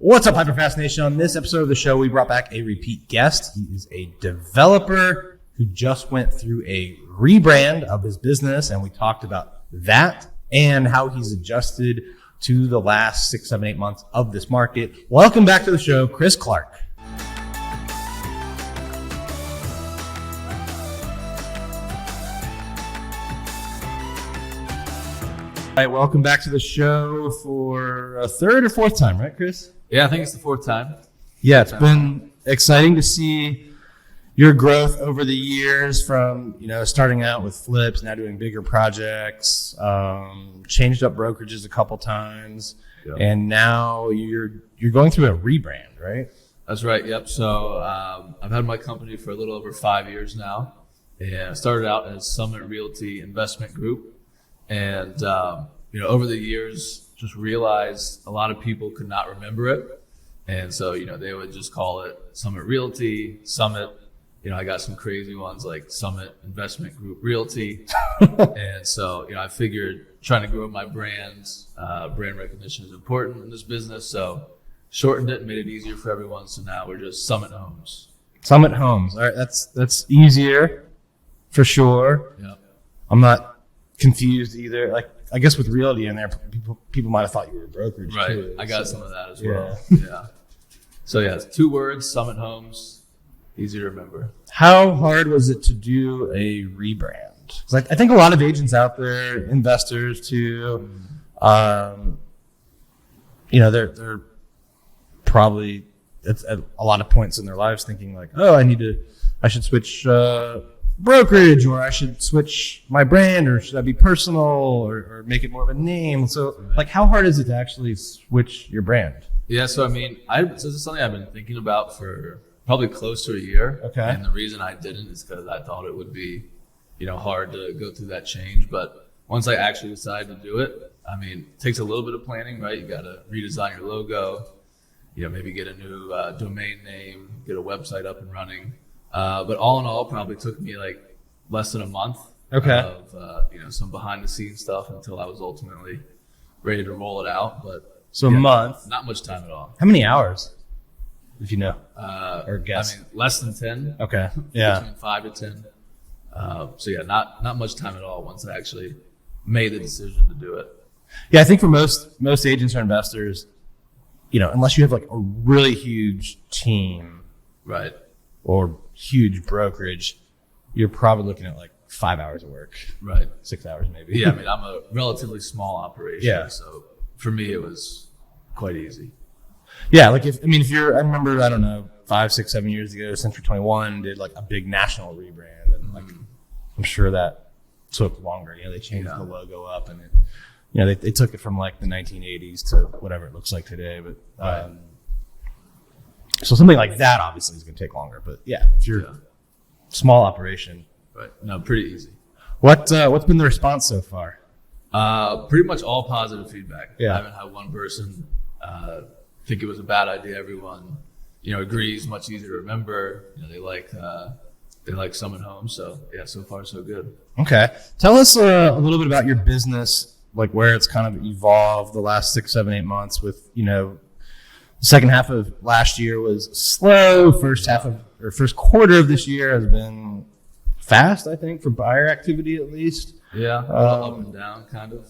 What's up, HyperFast Nation? On this episode of the show, we brought back a repeat guest. He is a developer who just went through a rebrand of his business, and we talked about that and how he's adjusted to the last 6, 7, 8 months of this market. Welcome back to the show, Chris Clark. All right, welcome back to the show for a third or fourth time, right, Chris? Yeah, I think it's the fourth time. Yeah, it's been exciting to see your growth over the years from, starting out with flips, now doing bigger projects, changed up brokerages a couple times, and now you're going through a rebrand, right? That's right, yep. So I've had my company for a little over 5 years now, and I started out as Summit Realty Investment Group. And, over the years, just realized a lot of people could not remember it. And so, they would just call it Summit Realty, Summit. I got some crazy ones like Summit Investment Group Realty. And so, I figured trying to grow my brand recognition is important in this business. So shortened it and made it easier for everyone. So now we're just Summit Homes. Summit Homes. All right. That's easier for sure. Yep. I'm not confused either. Like, I guess with realty in there, people might have thought you were a brokerage. Right. Too, I got some of that as well. Yeah. Yeah. So yeah, it's 2 words, Summit Homes, easy to remember. How hard was it to do a rebrand? Because I think a lot of agents out there, investors too, they're probably at a lot of points in their lives thinking like, oh, I should switch brokerage, or I should switch my brand, or should I be personal, or make it more of a name? So like, how hard is it to actually switch your brand? Yeah, so this is something I've been thinking about for probably close to a year. Okay. And the reason I didn't is because I thought it would be, hard to go through that change. But once I actually decided to do it, it takes a little bit of planning, right? You got to redesign your logo, maybe get a new domain name, get a website up and running. But all in all, probably took me like less than a month of some behind the scenes stuff until I was ultimately ready to roll it out. But a month, not much time at all. How many hours, if you know, or guess? Less than 10. Okay, yeah, between 5 to 10. So yeah, not much time at all once I actually made the decision to do it. Yeah, I think for most agents or investors, unless you have like a really huge team, right, or huge brokerage, you're probably looking at like 5 hours of work, right, 6 hours maybe. Yeah, I'm a relatively small operation, yeah. So for me it was quite easy. Yeah, like if you're, I remember, I don't know, 5, 6, 7 years ago, Century 21 did like a big national rebrand, and like I'm sure that took longer. They changed the logo up, and it, they took it from like the 1980s to whatever it looks like today. But so something like that obviously is going to take longer. But yeah, if you're a small operation, right? No, pretty easy. What's been the response so far? Pretty much all positive feedback. Yeah. I haven't had one person think it was a bad idea. Everyone, agrees. Much easier to remember. They like Summit Homes. So yeah, so far so good. Okay, tell us a little bit about your business, like where it's kind of evolved the last 6, 7, 8 months. With the second half of last year was slow. First quarter of this year has been fast, I think, for buyer activity at least. Yeah, up and down, kind of.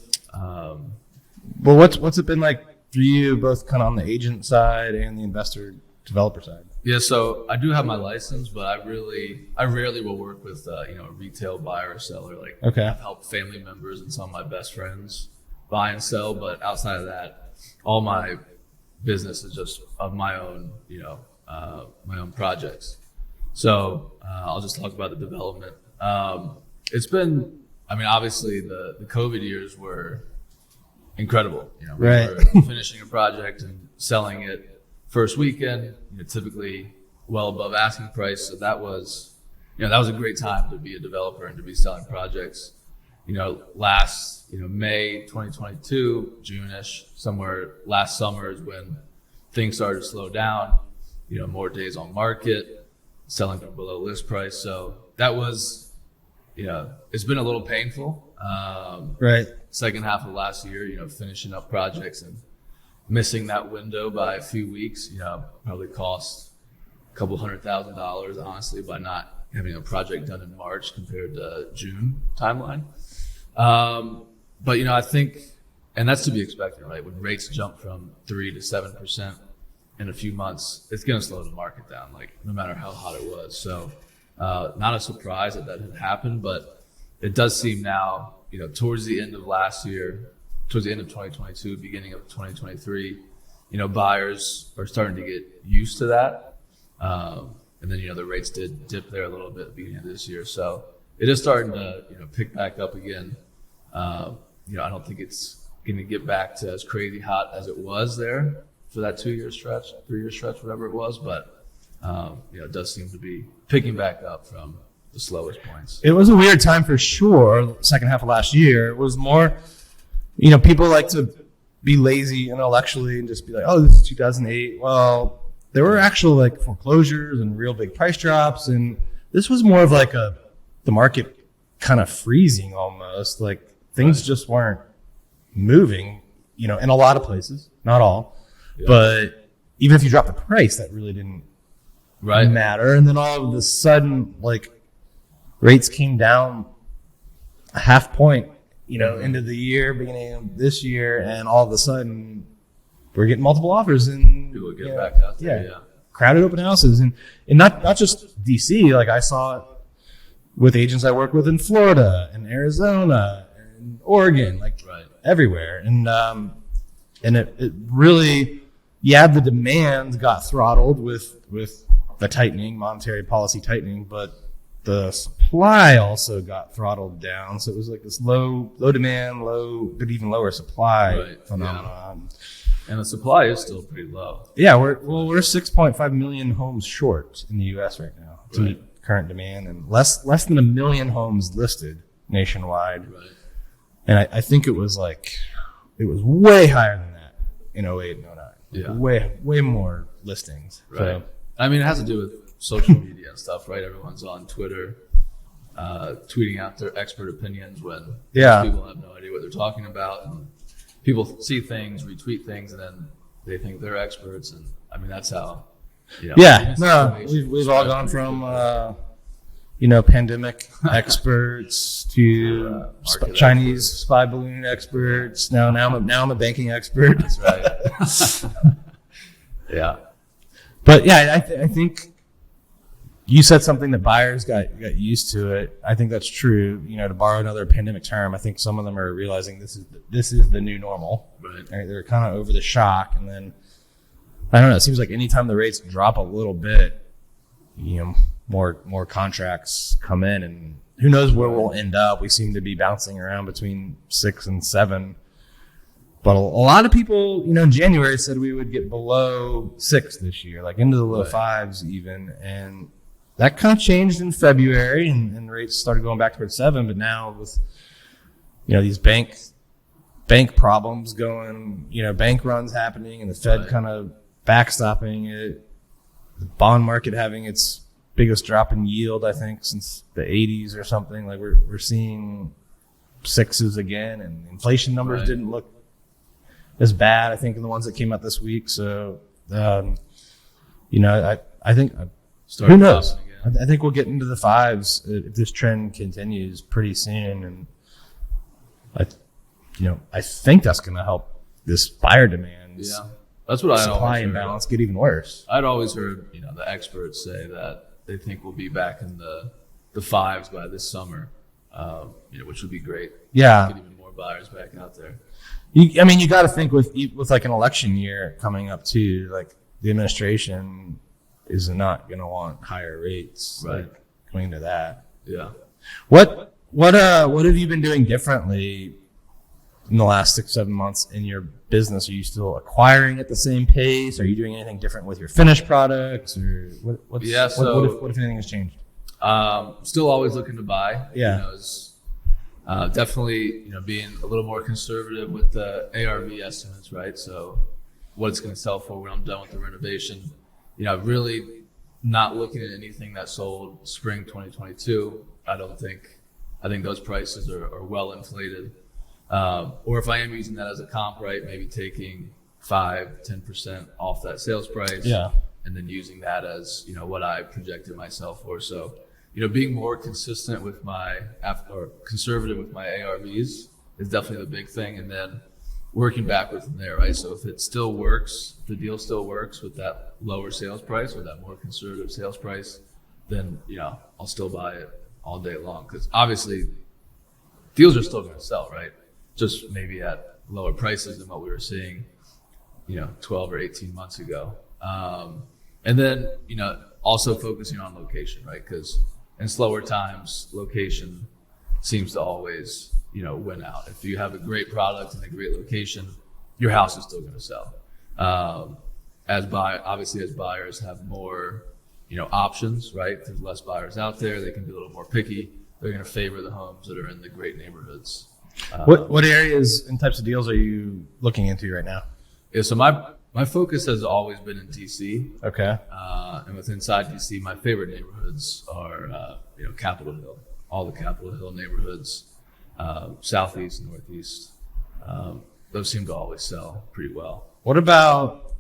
Well, what's it been like for you, both kind of on the agent side and the investor developer side? Yeah, so I do have my license, but I rarely will work with a retail buyer or seller. Like, okay, I've helped family members and some of my best friends buy and sell, but outside of that, all my business is just of my own, my own projects. So I'll just talk about the development. It's been, obviously the COVID years were incredible. We were finishing a project and selling it first weekend, typically well above asking price. So that was a great time to be a developer and to be selling projects. Last, May 2022, June-ish, somewhere last summer is when things started to slow down, more days on market, selling for below list price. So that was, it's been a little painful. Right. Second half of last year, finishing up projects and missing that window by a few weeks, probably cost a couple $100,000, honestly, by not having a project done in March compared to June timeline. But, I think, and that's to be expected, right? When rates jump from 3 to 7% in a few months, it's going to slow the market down, like no matter how hot it was. So not a surprise that had happened, but it does seem now, towards the end of last year, towards the end of 2022, beginning of 2023, buyers are starting to get used to that. And then, the rates did dip there a little bit at the beginning of this year. So it is starting to, pick back up again. I don't think it's going to get back to as crazy hot as it was there for that 2-year stretch, 3-year stretch, whatever it was. But, it does seem to be picking back up from the slowest points. It was a weird time for sure. Second half of last year, it was more, people like to be lazy intellectually and just be like, oh, this is 2008. Well, there were actual like foreclosures and real big price drops. And this was more of like the market kind of freezing almost. Like things just weren't moving, in a lot of places, not all. Yeah. But even if you drop the price, that really didn't matter. And then all of a sudden, like rates came down a half point, into the year, beginning of this year, and all of a sudden we're getting multiple offers and people get back out there. Yeah. Crowded open houses and not just DC. Like I saw it with agents I work with in Florida and Arizona and Oregon, like everywhere. And it really, the demand got throttled with the tightening, monetary policy tightening, but the supply also got throttled down. So it was like this low demand, but even lower supply phenomenon. Yeah. And the supply is still pretty low. Yeah, we're 6.5 million homes short in the U.S. right now to meet current demand, and less than 1 million homes listed nationwide. Right. And I think it was way higher than that in 08 and 09. Yeah. Way more listings. Right. So, I mean, it has to do with social media and stuff, right? Everyone's on Twitter, tweeting out their expert opinions when people have no idea what they're talking about. And people see things, retweet things, and then they think they're experts. And I mean, that's how, we've all gone from, pandemic experts to Chinese spy balloon experts. Now I'm a banking expert. That's right. Yeah. But yeah, I think you said something that buyers got used to it. I think that's true. To borrow another pandemic term, I think some of them are realizing this is the new normal. Right. They're kind of over the shock, and then I don't know. It seems like anytime the rates drop a little bit, more contracts come in, and who knows where we'll end up. We seem to be bouncing around between 6 and 7. But a lot of people, in January said we would get below 6 this year, like into the low 5s even. And that kind of changed in February, and rates started going back towards 7. But now with, these bank problems going, bank runs happening, and the Fed kind of backstopping it, the bond market having its biggest drop in yield, I think, since the 80s or something. Like we're seeing 6s again, and inflation numbers didn't look as bad, I think, in the ones that came out this week. So, I think, who knows? I think we'll get into the 5s if this trend continues pretty soon. And I think that's going to help this buyer demand. Yeah, that's what supply imbalance get even worse. I'd always heard, the experts say that they think we'll be back in the 5s by this summer, which would be great. Yeah. Get even more buyers back out there. You got to think with like an election year coming up too. Like the administration is not going to want higher rates. Right. Like, going into that. Yeah. What have you been doing differently in the last 6-7 months in your business? Are you still acquiring at the same pace? Are you doing anything different with your finished products, or what if anything has changed? Still always looking to buy. Yeah. Definitely, being a little more conservative with the ARV estimates, right? So what it's going to sell for when I'm done with the renovation. Really not looking at anything that sold spring 2022. I think those prices are well inflated. Or if I am using that as a comp, right, maybe taking 5-10% off that sales price. Yeah. And then using that as, what I projected myself for. So, being more consistent with or conservative with my ARVs is definitely the big thing. And then working backwards from there, right? So if it still works, if the deal still works with that lower sales price or that more conservative sales price, then, I'll still buy it all day long. Because obviously deals are still going to sell, right? Just maybe at lower prices than what we were seeing, 12 or 18 months ago. And then, also focusing on location, right? Because in slower times, location seems to always, win out. If you have a great product and a great location, your house is still going to sell. Obviously, as buyers have more, options, right? There's less buyers out there. They can be a little more picky. They're going to favor the homes that are in the great neighborhoods. What areas and types of deals are you looking into right now? Yeah, so my focus has always been in DC. Okay. And with inside DC, my favorite neighborhoods are, Capitol Hill, all the Capitol Hill neighborhoods, Southeast, Northeast. Those seem to always sell pretty well. What about,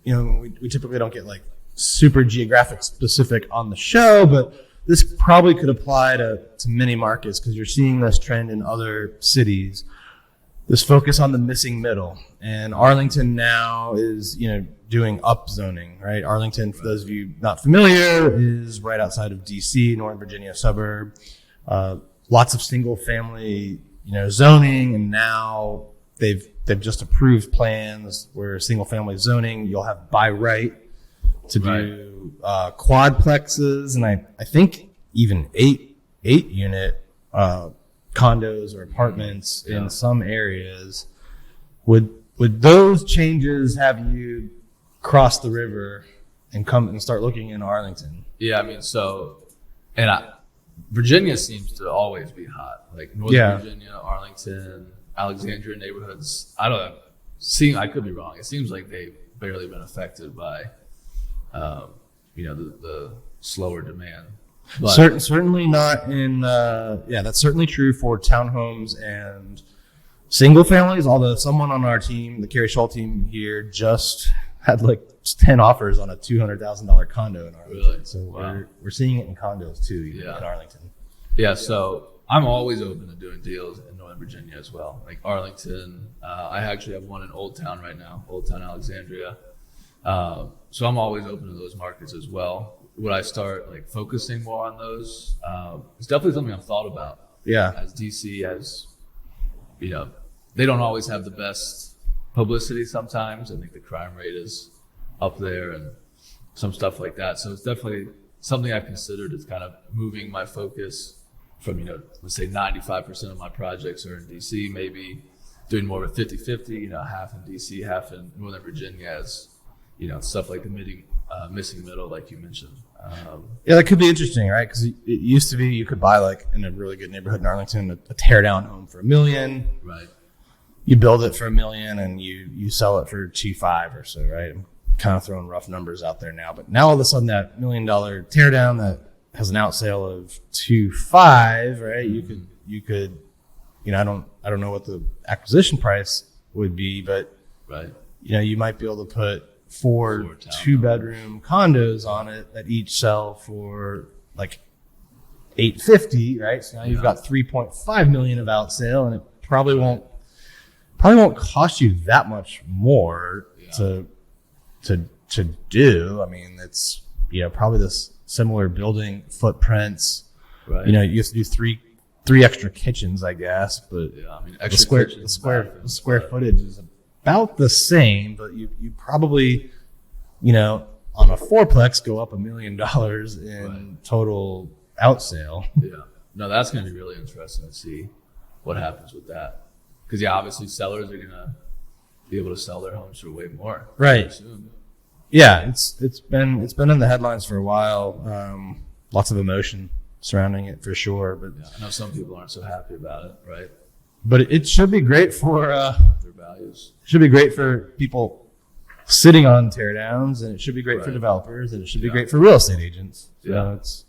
we typically don't get like super geographic specific on the show, but this probably could apply to many markets because you're seeing this trend in other cities. This focus on the missing middle. And Arlington now is, doing upzoning, right? Arlington, for those of you not familiar, is right outside of DC, Northern Virginia suburb. Lots of single family, zoning, and now they've just approved plans where single family zoning, you'll have by right to do quadplexes, and I think even eight unit condos or apartments in some areas. Would those changes have you cross the river and come and start looking in Arlington? Yeah, I mean, Virginia seems to always be hot. Like Northern Virginia, Arlington, Alexandria neighborhoods. I don't know. I could be wrong. It seems like they've barely been affected by, the slower demand. But, certainly not in. That's certainly true for townhomes and single families. Although someone on our team, the Carrie Shull team here, just had like 10 offers on a $200,000 condo in Arlington. Really? So we're seeing it in condos too, even in Arlington. Yeah. So I'm always open to doing deals in Northern Virginia as well, like Arlington. I actually have one in Old Town right now, Old Town Alexandria. So I'm always open to those markets as well. Would I start like focusing more on those? It's definitely something I've thought about. Yeah. As DC, they don't always have the best publicity sometimes. I think the crime rate is up there and some stuff like that. So it's definitely something I've considered is kind of moving my focus from, let's say 95% of my projects are in DC, maybe doing more of a 50-50, half in DC, half in Northern Virginia as, stuff like the missing middle, like you mentioned. That could be interesting, right? Because it used to be you could buy like in a really good neighborhood in Arlington, a tear down home for $1 million. Right. You build it for $1 million and you sell it for $2.5 or so, right? I'm kind of throwing rough numbers out there now, but now all of a sudden that $1 million tear down that has an out sale of $2.5, right? You could, I don't know what the acquisition price would be, but right. You might be able to put four 2-bedroom condos on it that each sell for like $850, right? So now you've got $3.5 million of out sale, and it probably won't cost you that much more to do. I mean, it's probably this similar building footprints. Right. You have to do three extra kitchens, I guess, but the square footage is about the same, but you probably, on a fourplex go up $1 million in total out sale. Yeah. No, that's going to be really interesting to see what happens with that. Because obviously sellers are going to be able to sell their homes for way more. Right. Soon. Yeah. It's been in the headlines for a while. Lots of emotion surrounding it for sure, but I know some people aren't so happy about it. Right. But it should be great for their values. It should be great for people sitting on teardowns, and it should be great for developers, and it should be great for real estate agents. So it's,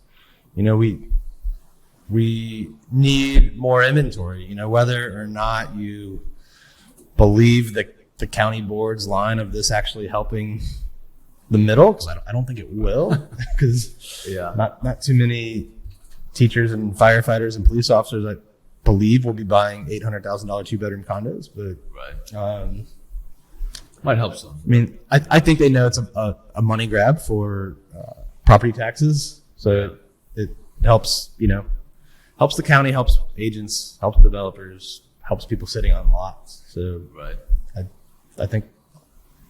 we need more inventory. Whether or not you believe the the county board's line of this actually helping the middle? Because I don't think it will. Because not too many teachers and firefighters and police officers, I believe, will be buying $800,000 2-bedroom condos. But might help some. I mean, I think they know it's a money grab for property taxes. So it helps, helps the county, helps agents, helps developers, helps people sitting on lots. So I think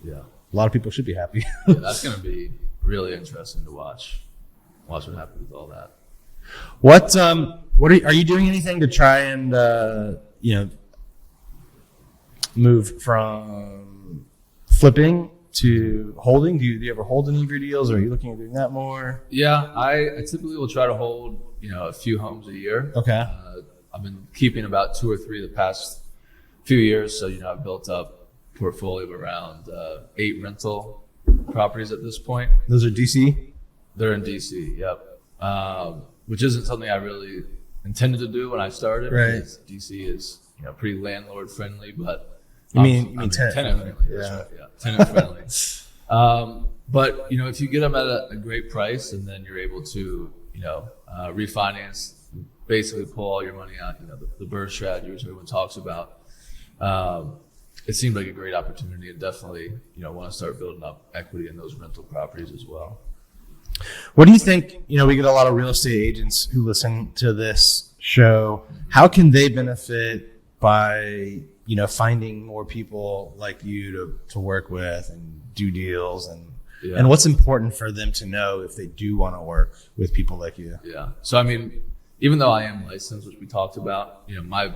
a lot of people should be happy. That's going to be really interesting to watch what happens with all that. What are you doing anything to try and move from flipping to holding? Do you ever hold any of your deals, or are you looking at doing that more? Yeah, I typically will try to hold a few homes a year. Okay. I've been keeping about 2 or 3 the past few years, so I've built up a portfolio of around 8 rental properties at this point. Those are DC? They're in DC. Yep. Which isn't something I really intended to do when I started. Right. Because DC is pretty landlord friendly, but you mean tenant friendly. Yeah. Right, tenant friendly. But if you get them at a great price, and then you're able to refinance, basically pull all your money out, the BRRRR strategy, which everyone talks about. It seemed like a great opportunity, and definitely want to start building up equity in those rental properties as well. What do you think? We get a lot of real estate agents who listen to this show. How can they benefit by finding more people like you to work with and do deals, and what's important for them to know if they do want to work with people like you? Yeah. So even though I am licensed, which we talked about, my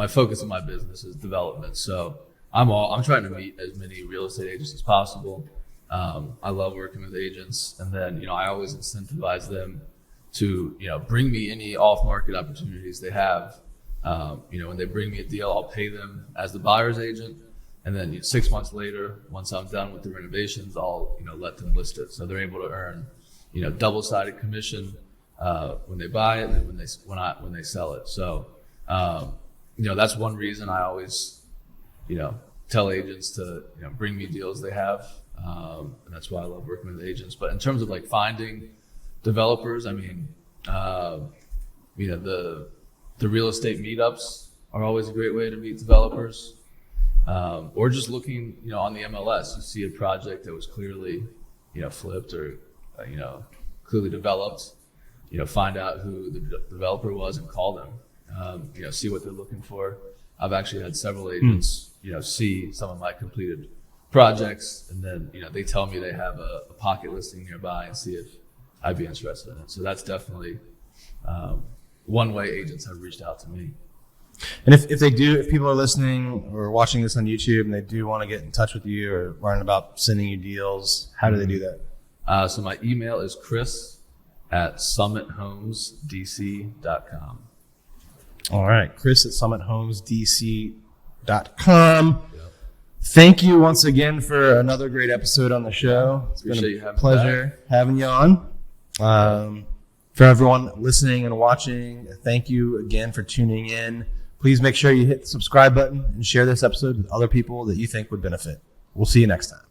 focus in my business is development. So I'm trying to meet as many real estate agents as possible. I love working with agents, and then I always incentivize them to bring me any off-market opportunities they have. When they bring me a deal, I'll pay them as the buyer's agent, and then 6 months later, once I'm done with the renovations, I'll let them list it, so they're able to earn double-sided commission when they buy it and when they sell it. So that's one reason I always tell agents to bring me deals they have. And that's why I love working with agents. But in terms of finding developers, the real estate meetups are always a great way to meet developers. Or just looking, on the MLS, you see a project that was clearly, flipped or, clearly developed, find out who the developer was and call them, see what they're looking for. I've actually had several agents, see some of my completed projects, and then they tell me they have a pocket listing nearby and see if I'd be interested in it. So that's definitely one way agents have reached out to me. And if people are listening or watching this on YouTube and they do want to get in touch with you or learn about sending you deals, how do they do that? So my email is chris@summithomesdc.com. All right, chris@summithomesdc.com. Thank you once again for another great episode on the show. It's been a pleasure having you on. For everyone listening and watching, thank you again for tuning in. Please make sure you hit the subscribe button and share this episode with other people that you think would benefit. We'll see you next time.